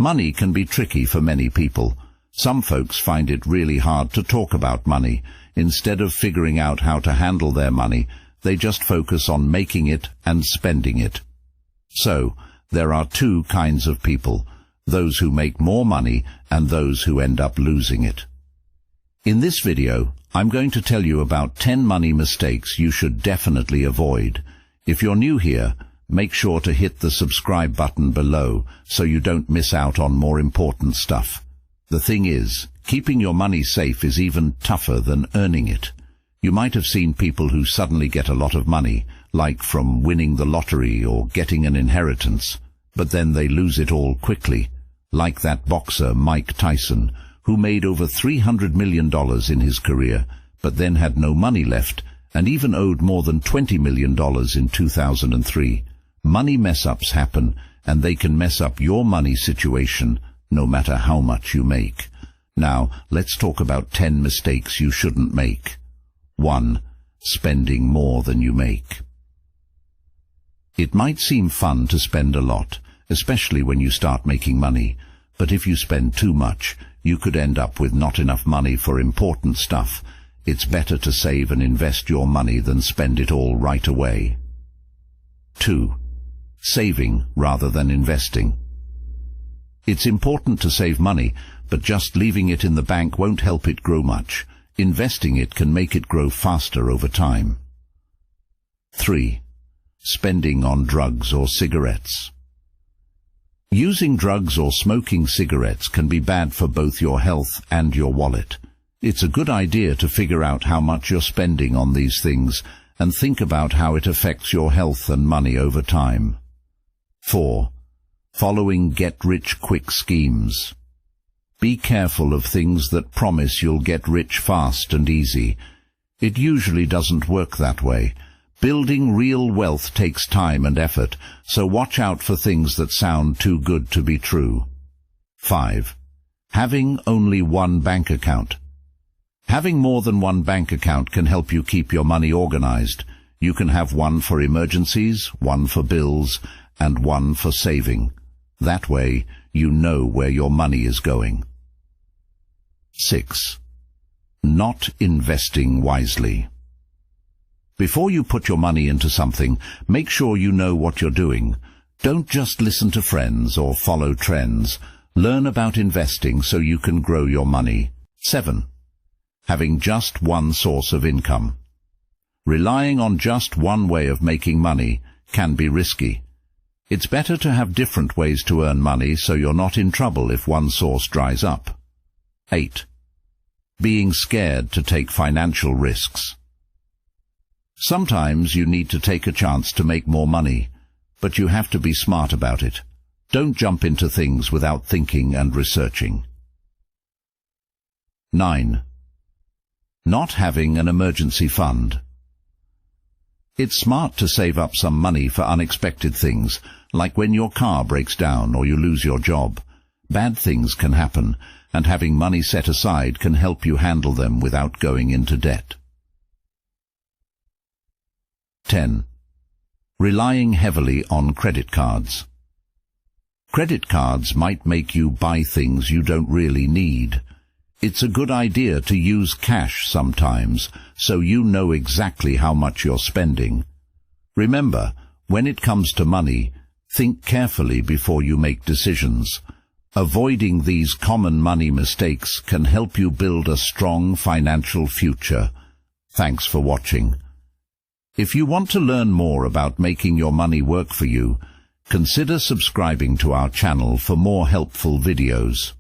Money can be tricky for many people. Some folks find it really hard to talk about money. Instead of figuring out how to handle their money, they just focus on making it and spending it. So, there are two kinds of people, those who make more money and those who end up losing it. In this video, I'm going to tell you about 10 money mistakes you should definitely avoid. If you're new here, make sure to hit the subscribe button below so you don't miss out on more important stuff. The thing is, keeping your money safe is even tougher than earning it. You might have seen people who suddenly get a lot of money, like from winning the lottery or getting an inheritance, but then they lose it all quickly, like that boxer Mike Tyson, who made over $300 million in his career, but then had no money left, and even owed more than $20 million in 2003. Money mess-ups happen, and they can mess up your money situation, no matter how much you make. Now, let's talk about 10 mistakes you shouldn't make. 1. Spending more than you make. It might seem fun to spend a lot, especially when you start making money, but if you spend too much, you could end up with not enough money for important stuff. It's better to save and invest your money than spend it all right away. 2. Saving rather than investing. It's important to save money, but just leaving it in the bank won't help it grow much. Investing it can make it grow faster over time. 3. Spending on drugs or cigarettes. Using drugs or smoking cigarettes can be bad for both your health and your wallet. It's a good idea to figure out how much you're spending on these things and think about how it affects your health and money over time. 4. Following get-rich-quick schemes. Be careful of things that promise you'll get rich fast and easy. It usually doesn't work that way. Building real wealth takes time and effort, so watch out for things that sound too good to be true. 5. Having only one bank account. Having more than one bank account can help you keep your money organized. You can have one for emergencies, one for bills, and one for saving. That way, you know where your money is going. 6. Not investing wisely. Before you put your money into something, make sure you know what you're doing. Don't just listen to friends or follow trends. Learn about investing so you can grow your money. 7. Having just one source of income. Relying on just one way of making money can be risky. It's better to have different ways to earn money so you're not in trouble if one source dries up. 8. Being scared to take financial risks. Sometimes you need to take a chance to make more money, but you have to be smart about it. Don't jump into things without thinking and researching. 9. Not having an emergency fund. It's smart to save up some money for unexpected things, like when your car breaks down or you lose your job. Bad things can happen, and having money set aside can help you handle them without going into debt. 10. Relying heavily on credit cards. Credit cards might make you buy things you don't really need. It's a good idea to use cash sometimes, so you know exactly how much you're spending. Remember, when it comes to money, think carefully before you make decisions. Avoiding these common money mistakes can help you build a strong financial future. Thanks for watching. If you want to learn more about making your money work for you, consider subscribing to our channel for more helpful videos.